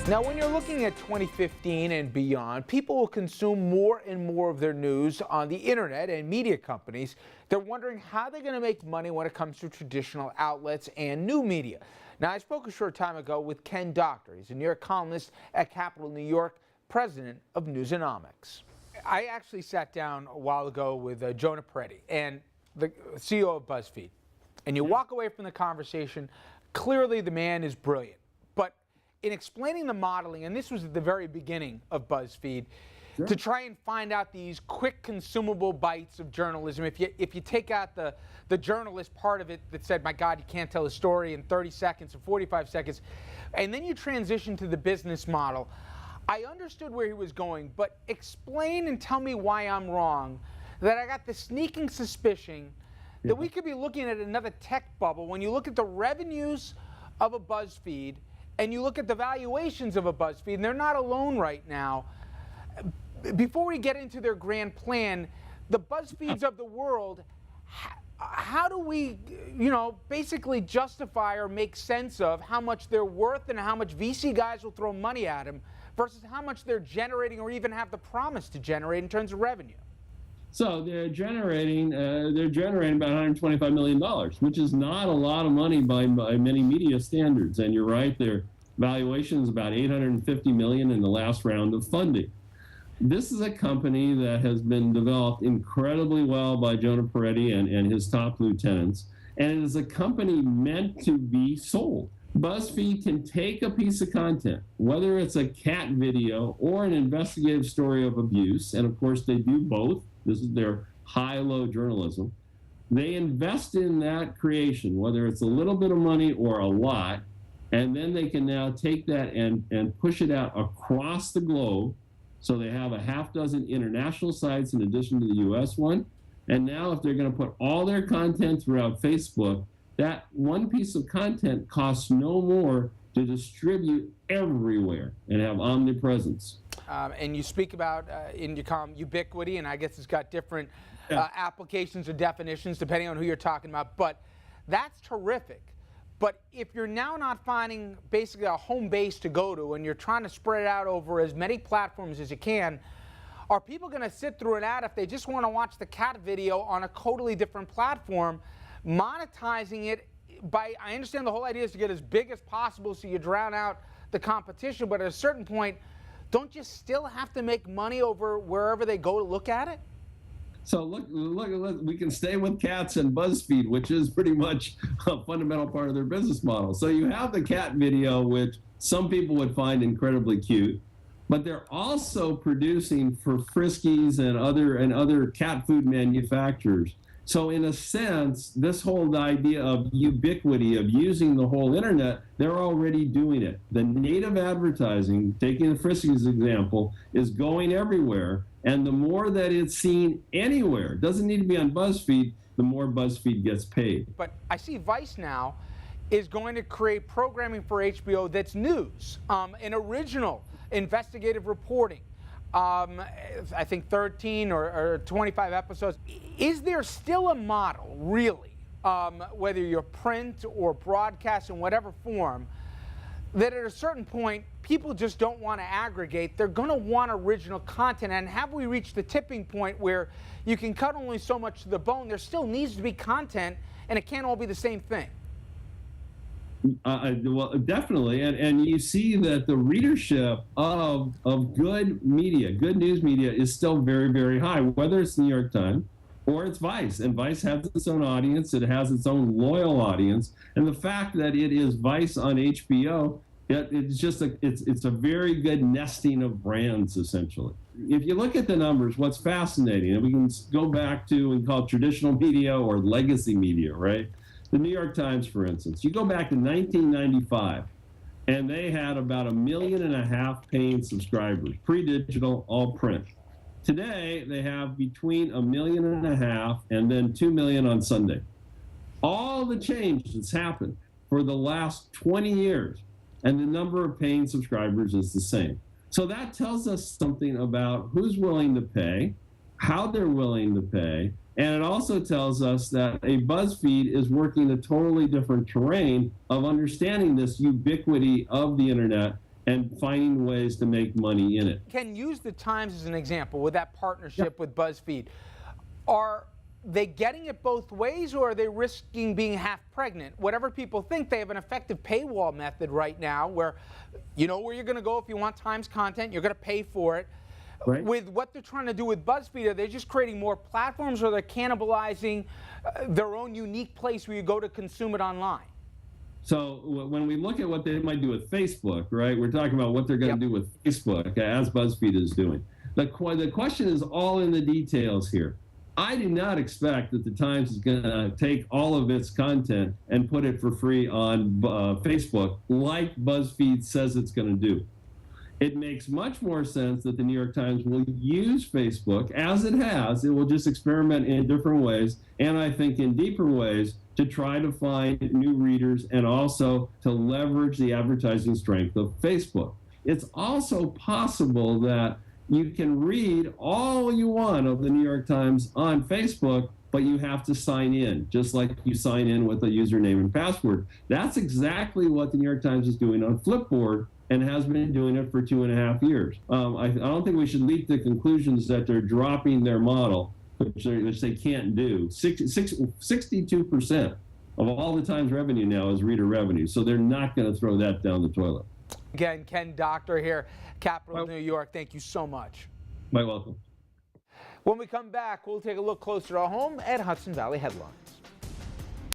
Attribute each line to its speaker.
Speaker 1: Now, when you're looking at 2015 and beyond, people will consume more and more of their news on the internet, and media companies, they're wondering how they're going to make money when it comes to traditional outlets and new media. Now, I spoke a short time ago with Ken Doctor. He's a New York columnist at Capital New York, president of Newsonomics. I actually sat down a while ago with Jonah Peretti, and the CEO of BuzzFeed, and you walk away from the conversation, clearly the man is brilliant. In explaining the modeling, and this was at the very beginning of BuzzFeed, sure, to try and find out these quick consumable bites of journalism. If you take out the journalist part of it that said, my God, you can't tell a story in 30 seconds or 45 seconds, and then you transition to the business model, I understood where he was going, but explain and tell me why I'm wrong, that I got the sneaking suspicion that we could be looking at another tech bubble when you look at the revenues of a BuzzFeed and you look at the valuations of a BuzzFeed, and they're not alone right now. Before we get into their grand plan, the BuzzFeeds of the world, how do we, basically justify or make sense of how much they're worth and how much VC guys will throw money at them versus how much they're generating or even have the promise to generate in terms of revenue?
Speaker 2: So they're generating about $125 million, which is not a lot of money by many media standards. And you're right, their valuation is about $850 million in the last round of funding. This is a company that has been developed incredibly well by Jonah Peretti and his top lieutenants, and it is a company meant to be sold. BuzzFeed can take a piece of content, whether it's a cat video or an investigative story of abuse, and of course they do both. This is their high-low journalism. They invest in that creation, whether it's a little bit of money or a lot, and then they can now take that and push it out across the globe. So they have a half dozen international sites in addition to the US one. And now if they're going to put all their content throughout Facebook, that one piece of content costs no more to distribute everywhere and have omnipresence.
Speaker 1: And you speak about, in your column, ubiquity, and I guess it's got different applications or definitions depending on who you're talking about, but that's terrific. But if you're now not finding basically a home base to go to and you're trying to spread it out over as many platforms as you can, are people going to sit through an ad if they just want to watch the cat video on a totally different platform, monetizing it by, I understand the whole idea is to get as big as possible so you drown out the competition, but at a certain point, don't you still have to make money over wherever they go to look at it?
Speaker 2: So look, we can stay with cats and BuzzFeed, which is pretty much a fundamental part of their business model. So you have the cat video, which some people would find incredibly cute, but they're also producing for Friskies and other cat food manufacturers. So in a sense, this whole idea of ubiquity, of using the whole internet, they're already doing it. The native advertising, taking the Friskies example, is going everywhere. And the more that it's seen anywhere, doesn't need to be on BuzzFeed, the more BuzzFeed gets paid.
Speaker 1: But I see Vice now is going to create programming for HBO that's news, an original investigative reporting. I think 13 or 25 episodes. Is there still a model, really, whether you're print or broadcast in whatever form, that at a certain point, people just don't want to aggregate. They're going to want original content. And have we reached the tipping point where you can cut only so much to the bone? There still needs to be content, and it can't all be the same thing.
Speaker 2: Well, definitely, and you see that the readership of good media, good news media, is still very, very high, whether it's the New York Times or it's Vice. And Vice has its own audience, it has its own loyal audience, and the fact that it is Vice on HBO, it's a very good nesting of brands, essentially. If you look at the numbers, what's fascinating, and we can go back to and call it traditional media or legacy media, right? The New York Times, for instance, you go back to 1995, and they had about 1.5 million paying subscribers, pre-digital, all print. Today, they have between 1.5 million and then 2 million on Sunday. All the change that's happened for the last 20 years, and the number of paying subscribers is the same. So that tells us something about who's willing to pay, how they're willing to pay, and it also tells us that a BuzzFeed is working a totally different terrain of understanding this ubiquity of the internet and finding ways to make money in it.
Speaker 1: Ken, use the Times as an example with that partnership with BuzzFeed. Are they getting it both ways, or are they risking being half pregnant? Whatever people think, they have an effective paywall method right now where you know where you're going to go if you want Times content, you're going to pay for it.
Speaker 2: Right.
Speaker 1: With what they're trying to do with BuzzFeed, are they just creating more platforms, or they're cannibalizing their own unique place where you go to consume it online?
Speaker 2: So when we look at what they might do with Facebook, right, we're talking about what they're going to do with Facebook, as BuzzFeed is doing. The question is all in the details here. I do not expect that the Times is going to take all of its content and put it for free on Facebook like BuzzFeed says it's going to do. It makes much more sense that the New York Times will use Facebook, as it has. It will just experiment in different ways, and I think in deeper ways, to try to find new readers and also to leverage the advertising strength of Facebook. It's also possible that you can read all you want of the New York Times on Facebook, but you have to sign in, just like you sign in with a username and password. That's exactly what the New York Times is doing on Flipboard and has been doing it for 2.5 years. I don't think we should leap to conclusions that they're dropping their model, which they can't do. 62% of all the Times revenue now is reader revenue, so they're not going to throw that down the toilet.
Speaker 1: Again, Ken Doctor here, Capital of New York. Thank you so much.
Speaker 2: You're welcome.
Speaker 1: When we come back, we'll take a look closer to home at Hudson Valley Headlines.